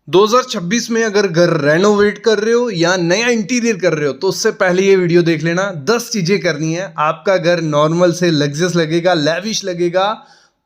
2026 में अगर घर रेनोवेट कर रहे हो या नया इंटीरियर कर रहे हो तो उससे पहले ये वीडियो देख लेना। 10 चीजें करनी है, आपका घर नॉर्मल से लग्जरियस लगेगा, लैविश लगेगा,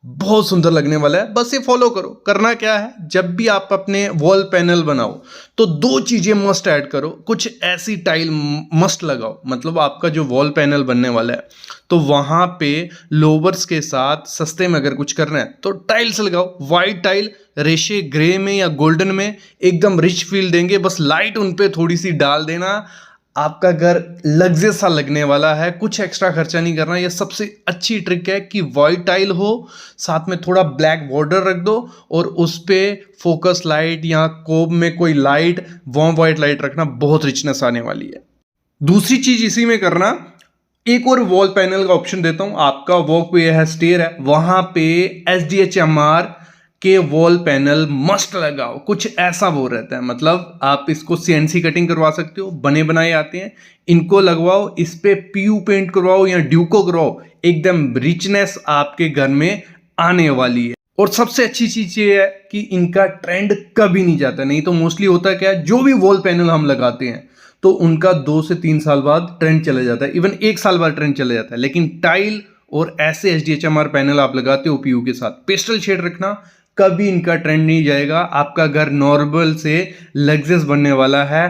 बहुत सुंदर लगने वाला है। बस ये फॉलो करो। करना क्या है, जब भी आप अपने वॉल पैनल बनाओ तो 2 चीजें मस्ट ऐड करो। कुछ ऐसी टाइल मस्ट लगाओ, मतलब आपका जो वॉल पैनल बनने वाला है तो वहां पे लोवर्स के साथ सस्ते में अगर कुछ करना है तो टाइल्स लगाओ। वाइट टाइल रेशे ग्रे में या गोल्डन में एकदम रिच फील देंगे। बस लाइट उन पे थोड़ी सी डाल देना, आपका घर लग्जरियस सा लगने वाला है। कुछ एक्स्ट्रा खर्चा नहीं करना। ये सबसे अच्छी ट्रिक है कि वाइट टाइल हो, साथ में थोड़ा ब्लैक बॉर्डर रख दो और उस पे फोकस लाइट या कोब में कोई लाइट, वार्म वाइट लाइट रखना, बहुत रिचनेस आने वाली है। दूसरी चीज इसी में करना, एक और वॉल पैनल का ऑप्शन देता हूं। आपका वॉक पे है, स्टेयर है, वहां पे SDHMR के वॉल पैनल मस्ट लगाओ। कुछ ऐसा वो रहता है, मतलब आप इसको CNC कटिंग करवा सकते हो, बने बनाए आते हैं, इनको लगवाओ। इस पे PU पेंट करवाओ या ड्यूको करवाओ, एकदम रिचनेस आपके घर में आने वाली है। और सबसे अच्छी चीज ये है कि इनका ट्रेंड कभी नहीं जाता। नहीं तो मोस्टली होता क्या है, जो भी वॉल पैनल हम लगाते हैं तो उनका 2 से 3 साल बाद ट्रेंड चला जाता है, इवन 1 साल बाद ट्रेंड चला जाता है। लेकिन टाइल और ऐसे SDHMR पैनल आप लगाते हो PU के साथ, पेस्टल शेड रखना, कभी इनका ट्रेंड नहीं जाएगा। आपका घर नॉर्मल से लग्जरियस बनने वाला है।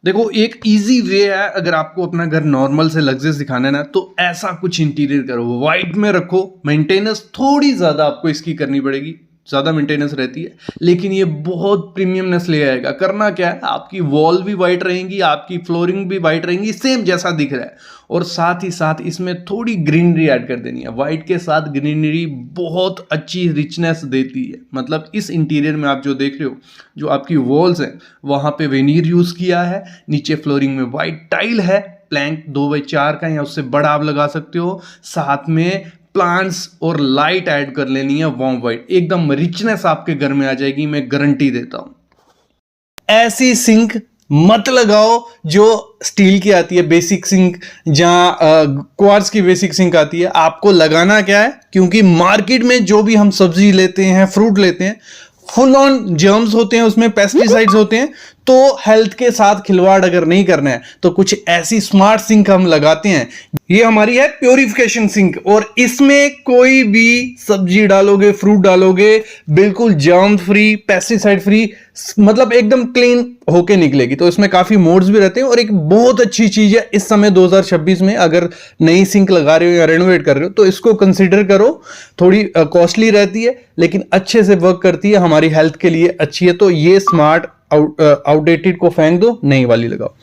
देखो, एक इजी वे है, अगर आपको अपना घर नॉर्मल से लग्जरियस दिखाना है ना तो ऐसा कुछ इंटीरियर करो, वाइट में रखो। मेंटेनेंस थोड़ी ज्यादा आपको इसकी करनी पड़ेगी, ज़्यादा मेंटेनेंस रहती है, लेकिन ये बहुत प्रीमियमनेस ले आएगा। करना क्या है, आपकी वॉल भी वाइट रहेंगी, आपकी फ्लोरिंग भी वाइट रहेंगी, सेम जैसा दिख रहा है। और साथ ही साथ इसमें थोड़ी ग्रीनरी ऐड कर देनी है। वाइट के साथ ग्रीनरी बहुत अच्छी रिचनेस देती है। मतलब इस इंटीरियर में आप जो देख रहे हो, जो आपकी वॉल्स हैं वहाँ पे वेनीर यूज़ किया है, नीचे फ्लोरिंग में वाइट टाइल है, प्लैंक 2x4 का या उससे बड़ा आप लगा सकते हो। साथ में प्लांट्स और लाइट ऐड कर लेनी है, वार्म वाइट, एकदम रिचनेस आपके घर में आ जाएगी, मैं गारंटी देता हूं। ऐसी सिंक मत लगाओ जो स्टील की आती है, बेसिक सिंक, जहां क्वार्ट्ज की बेसिक सिंक आती है। आपको लगाना क्या है, क्योंकि मार्केट में जो भी हम सब्जी लेते हैं, फ्रूट लेते हैं, फुल ऑन जर्म्स होते हैं, उसमें पेस्टिसाइड्स होते हैं। तो हेल्थ के साथ खिलवाड़ अगर नहीं करना है तो कुछ ऐसी स्मार्ट सिंक हम लगाते हैं। ये हमारी है प्योरिफिकेशन सिंक, और इसमें कोई भी सब्जी डालोगे, फ्रूट डालोगे, बिल्कुल जर्म फ्री, पेस्टिसाइड फ्री, मतलब एकदम क्लीन होके निकलेगी। तो इसमें काफी मोड्स भी रहते हैं। और एक बहुत अच्छी चीज है इस समय 2026 में, अगर नई सिंक लगा रहे हो या रेनोवेट कर रहे हो तो इसको कंसिडर करो। थोड़ी कॉस्टली रहती है लेकिन अच्छे से वर्क करती है, हमारी हेल्थ के लिए अच्छी है। तो ये स्मार्ट आउटडेटेड को फेंक दो, नई वाली लगाओ।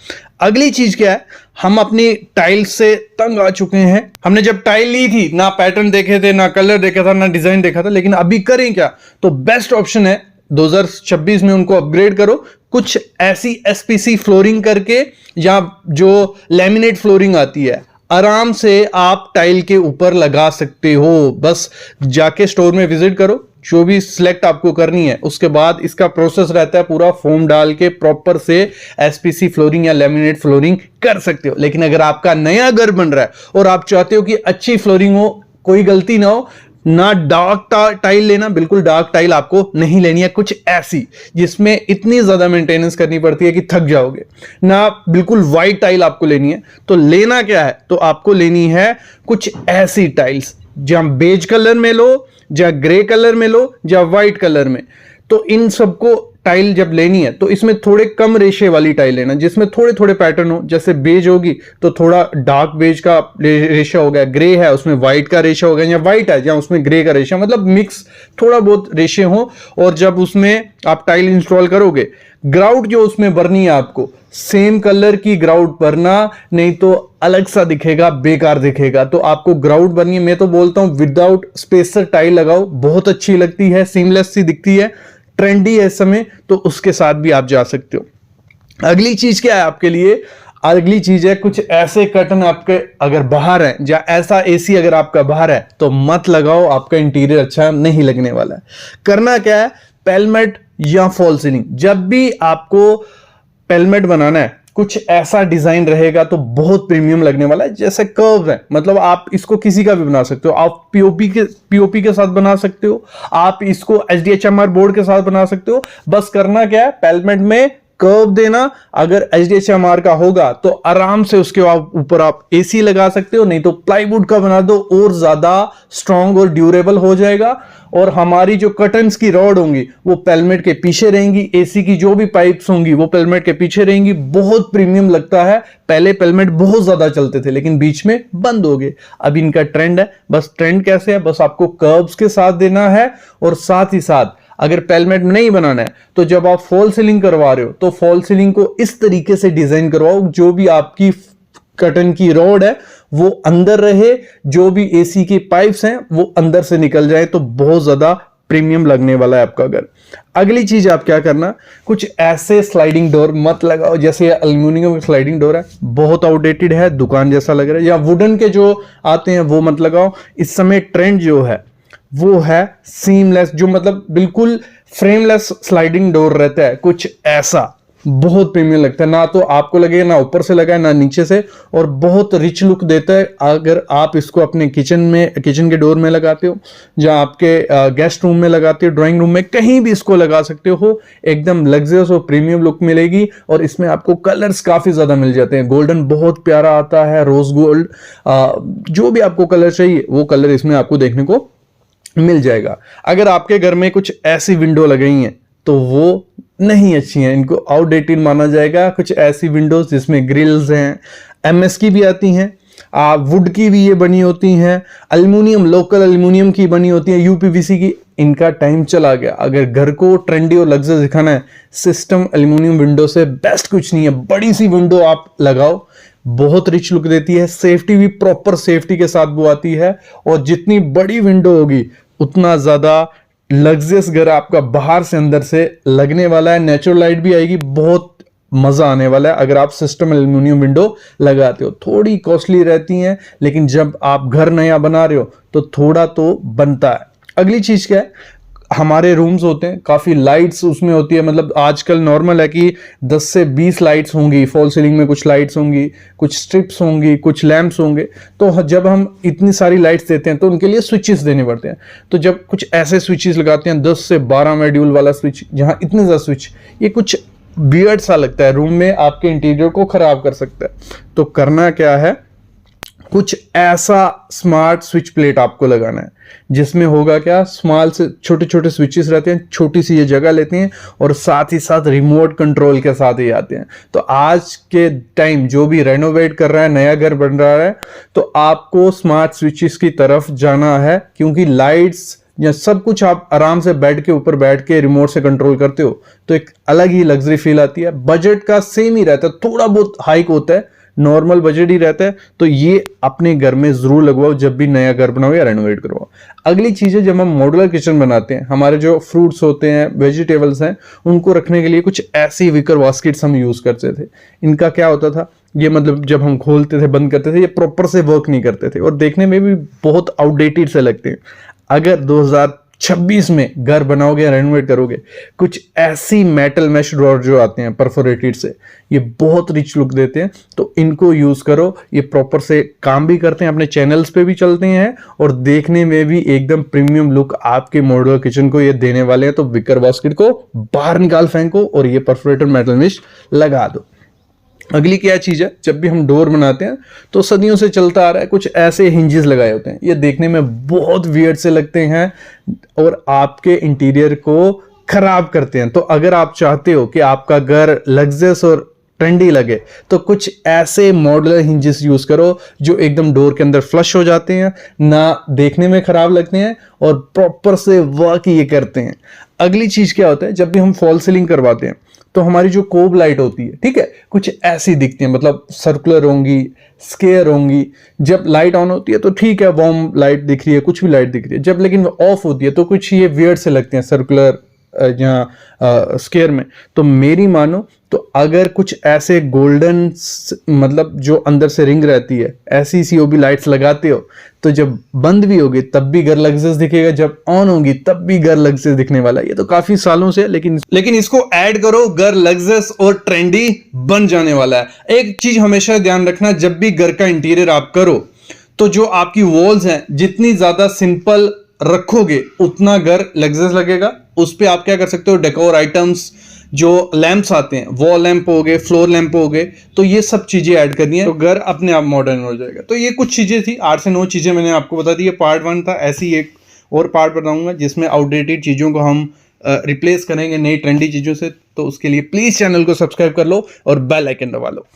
अगली चीज क्या है, हम अपनी टाइल्स से तंग आ चुके हैं। हमने जब टाइल ली थी ना पैटर्न देखे थे, ना कलर देखा था, ना डिजाइन देखा था, लेकिन अभी करें क्या, तो बेस्ट ऑप्शन है 2026 में उनको अपग्रेड करो। कुछ ऐसी SPC फ्लोरिंग करके, या जो लैमिनेट फ्लोरिंग आती है, आराम से आप टाइल के ऊपर लगा सकते हो। बस जाके स्टोर में विजिट करो, जो भी सिलेक्ट आपको करनी है, उसके बाद इसका प्रोसेस रहता है, पूरा फोम डाल के प्रॉपर से SPC फ्लोरिंग या लैमिनेट फ्लोरिंग कर सकते हो। लेकिन अगर आपका नया घर बन रहा है और आप चाहते हो कि अच्छी फ्लोरिंग हो, कोई गलती ना हो, ना डार्क टाइल लेना, बिल्कुल डार्क टाइल आपको नहीं लेनी है। कुछ ऐसी जिसमें इतनी ज्यादा मेंटेनेंस करनी पड़ती है कि थक जाओगे, ना बिल्कुल वाइट टाइल आपको लेनी है। तो लेना क्या है, तो आपको लेनी है कुछ ऐसी टाइल्स, जहां बेज कलर में लो, जहां ग्रे कलर में लो, जहां व्हाइट कलर में। तो इन सबको टाइल जब लेनी है तो इसमें थोड़े कम रेशे वाली टाइल लेना, जिसमें थोड़े थोड़े पैटर्न हो। जैसे बेज होगी तो थोड़ा डार्क बेज का रेशा हो गया, ग्रे है उसमें व्हाइट का रेशा हो गया, या व्हाइट है जहां उसमें ग्रे का रेशा, मतलब मिक्स थोड़ा बहुत रेशे हो। और जब उसमें आप टाइल इंस्टॉल करोगे, ग्राउट जो उसमें भरनी है आपको, सेम कलर की ग्राउट भरना, नहीं तो अलग सा दिखेगा, बेकार दिखेगा। तो आपको ग्राउट भरनी है। मैं तो बोलता हूं विदाउट स्पेसर टाइल लगाओ, बहुत अच्छी लगती है, सीमलेस सी दिखती है, ट्रेंडी है इस समय, तो उसके साथ भी आप जा सकते हो। अगली चीज क्या है आपके लिए, अगली चीज है कुछ ऐसे कर्टन आपके अगर बाहर है, या ऐसा AC अगर आपका बाहर है तो मत लगाओ, आपका इंटीरियर अच्छा नहीं लगने वाला है। करना क्या है, पेलमेट या फॉल सीलिंग, जब भी आपको पेलमेट बनाना है, कुछ ऐसा डिजाइन रहेगा तो बहुत प्रीमियम लगने वाला है। जैसे कर्व है, मतलब आप इसको किसी का भी बना सकते हो, आप पीओपी के साथ बना सकते हो, आप इसको एचडीएचएमआर बोर्ड के साथ बना सकते हो। बस करना क्या है, पेलमेट में कर्व देना। अगर एचडीएचएमआर का होगा तो आराम से उसके ऊपर आप एसी लगा सकते हो, नहीं तो प्लाईवुड का बना दो, और ज्यादा स्ट्रांग और ड्यूरेबल हो जाएगा। और हमारी जो कर्टन्स की रॉड होंगी वो पेलमेट के पीछे रहेंगी, एसी की जो भी पाइप्स होंगी वो पेलमेट के पीछे रहेंगी। बहुत प्रीमियम लगता है। पहले पेलमेट बहुत ज्यादा चलते थे लेकिन बीच में बंद हो गए, अब इनका ट्रेंड है। बस ट्रेंड कैसे है, बस आपको कर्व्स के साथ देना है, और साथ ही साथ अगर पेलमेट नहीं बनाना है तो जब आप फॉल सीलिंग करवा रहे हो तो फॉल सीलिंग को इस तरीके से डिजाइन करवाओ, जो भी आपकी कर्टन की रॉड है वो अंदर रहे, जो भी एसी की पाइप्स हैं वो अंदर से निकल जाए, तो बहुत ज्यादा प्रीमियम लगने वाला है आपका घर। अगली चीज आप क्या करना, कुछ ऐसे स्लाइडिंग डोर मत लगाओ, जैसे अल्युमिनियम का स्लाइडिंग डोर है, बहुत आउटडेटेड है, दुकान जैसा लग रहा है। या वुडन के जो आते हैं वो मत लगाओ। इस समय ट्रेंड जो है वो है सीमलेस, जो मतलब बिल्कुल फ्रेमलेस स्लाइडिंग डोर रहता है, कुछ ऐसा बहुत प्रीमियम लगता है। ना तो आपको लगेगा ना ऊपर से लगा है ना नीचे से, और बहुत रिच लुक देता है। अगर आप इसको अपने किचन के डोर में लगाते हो, जहां आपके गेस्ट रूम में लगाते हो, ड्राइंग रूम में, कहीं भी इसको लगा सकते हो, एकदम लग्जरियस और प्रीमियम लुक मिलेगी। और इसमें आपको कलर्स काफी ज्यादा मिल जाते हैं। गोल्डन बहुत प्यारा आता है, रोज गोल्ड, जो भी आपको कलर चाहिए वो कलर इसमें आपको देखने को मिल जाएगा। अगर आपके घर में कुछ ऐसी विंडो लगाई हैं तो वो नहीं अच्छी हैं, इनको आउटडेटेड माना जाएगा। कुछ ऐसी विंडोज जिसमें ग्रिल्स हैं, एमएस की भी आती हैं, वुड की भी ये बनी होती हैं, अल्युमिनियम, लोकल अल्युमिनियम की बनी होती है, यूपीवीसी की, इनका टाइम चला गया। अगर घर को ट्रेंडी और लग्जरी दिखाना है, सिस्टम एल्यूमिनियम विंडो से बेस्ट कुछ नहीं है। बड़ी सी विंडो आप लगाओ, बहुत रिच लुक देती है, सेफ्टी भी प्रॉपर सेफ्टी के साथ वो आती है। और जितनी बड़ी विंडो होगी उतना ज्यादा लग्जरियस घर आपका बाहर से अंदर से लगने वाला है। नेचुरल लाइट भी आएगी, बहुत मजा आने वाला है अगर आप सिस्टम एल्यूमिनियम विंडो लगाते हो। थोड़ी कॉस्टली रहती हैं लेकिन जब आप घर नया बना रहे हो तो थोड़ा तो बनता है। अगली चीज क्या है, हमारे रूम्स होते हैं, काफी लाइट्स उसमें होती है। मतलब आजकल नॉर्मल है कि 10 से 20 लाइट्स होंगी, फॉल सीलिंग में कुछ लाइट्स होंगी, कुछ स्ट्रिप्स होंगी, कुछ लैंप्स होंगे। तो जब हम इतनी सारी लाइट्स देते हैं तो उनके लिए स्विचेस देने पड़ते हैं। तो जब कुछ ऐसे स्विचेस लगाते हैं 10 से 12 मॉड्यूल वाला स्विच, जहां इतने ज्यादा स्विच, ये कुछ वियर्ड सा लगता है, रूम में आपके इंटीरियर को खराब कर सकता है। तो करना क्या है, कुछ ऐसा स्मार्ट स्विच प्लेट आपको लगाना है जिसमें होगा क्या, स्मॉल से छोटे छोटे स्विचेस रहते हैं, छोटी सी ये जगह लेते हैं, और साथ ही साथ रिमोट कंट्रोल के साथ ही आते हैं। तो आज के टाइम जो भी रेनोवेट कर रहा है, नया घर बन रहा है, तो आपको स्मार्ट स्विचेस की तरफ जाना है, क्योंकि लाइट्स या सब कुछ आप आराम से बेड के ऊपर बैठ के रिमोट से कंट्रोल करते हो तो एक अलग ही लग्जरी फील आती है। बजट का सेम ही रहता है, थोड़ा बहुत हाइक होता है, नॉर्मल बजट ही रहता है। तो ये अपने घर में जरूर लगवाओ जब भी नया घर बनाओ या रेनोवेट करवाओ। अगली चीज है, जब हम मॉड्यूलर किचन बनाते हैं, हमारे जो फ्रूट्स होते हैं, वेजिटेबल्स हैं, उनको रखने के लिए कुछ ऐसी विकर बास्केट्स हम यूज करते थे। इनका क्या होता था, ये मतलब जब हम खोलते थे बंद करते थे, ये प्रॉपर से वर्क नहीं करते थे और देखने में भी बहुत आउटडेटेड से लगते हैं। अगर 2026 में घर बनाओगे, रेनोवेट करोगे, कुछ ऐसी मेटल मैश ड्रॉर जो आते हैं परफोरेटेड से, ये बहुत रिच लुक देते हैं, तो इनको यूज करो। ये प्रॉपर से काम भी करते हैं, अपने चैनल्स पे भी चलते हैं और देखने में भी एकदम प्रीमियम लुक आपके मॉड्यूलर किचन को ये देने वाले हैं। तो विकर बास्केट को बाहर निकाल फेंको और ये परफोरेटेड मेटल मैश लगा दो। अगली क्या चीज है, जब भी हम डोर बनाते हैं तो सदियों से चलता आ रहा है, कुछ ऐसे हिंजेस लगाए होते हैं, ये देखने में बहुत वियर्ड से लगते हैं और आपके इंटीरियर को खराब करते हैं। तो अगर आप चाहते हो कि आपका घर लग्जरियस और ट्रेंडी लगे तो कुछ ऐसे मॉड्यूलर हिंजेस यूज करो जो एकदम डोर के अंदर फ्लश हो जाते हैं, ना देखने में खराब लगते हैं और प्रॉपर से वर्क ये करते हैं। अगली चीज क्या होता है, जब भी हम फॉल सीलिंग करवाते हैं तो हमारी जो कोब लाइट होती है, ठीक है, कुछ ऐसी दिखती है, मतलब सर्कुलर होंगी, स्क्वायर होंगी। जब लाइट ऑन होती है तो ठीक है, वार्म लाइट दिख रही है, कुछ भी लाइट दिख रही है। जब लेकिन ऑफ होती है तो कुछ ये वियर्ड से लगते हैं, सर्कुलर यहाँ स्क्वायर में, तो मेरी मानो तो अगर कुछ ऐसे गोल्डन मतलब जो अंदर से रिंग रहती है ऐसी सीओबी लाइट्स लगाते हो तो जब बंद भी होगी तब भी घर लग्जस दिखेगा, जब ऑन होगी तब भी घर लग्जस दिखने वाला है। ये तो काफी सालों से, लेकिन इसको ऐड करो घर लग्जस और ट्रेंडी बन जाने वाला है। एक चीज हमेशा ध्यान रखना, जब भी घर का इंटीरियर आप करो तो जो आपकी वॉल्स हैं जितनी ज्यादा सिंपल रखोगे उतना घर लग्जस लगेगा। उस पे आप क्या कर सकते हो, डेकोर आइटम्स जो लैंप्स आते हैं, वॉल लैंप हो गए, फ्लोर लैंप हो गए, तो ये सब चीजें ऐड करनी है तो घर अपने आप मॉडर्न हो जाएगा। तो ये कुछ चीजें थी, 8 से 9 चीजें मैंने आपको बता दी। ये पार्ट 1 था। ऐसी एक और पार्ट बताऊंगा जिसमें आउटडेटेड चीजों को हम रिप्लेस करेंगे नई ट्रेंडी चीजों से। तो उसके लिए प्लीज चैनल को सब्सक्राइब कर लो और बेल आइकन दबा लो।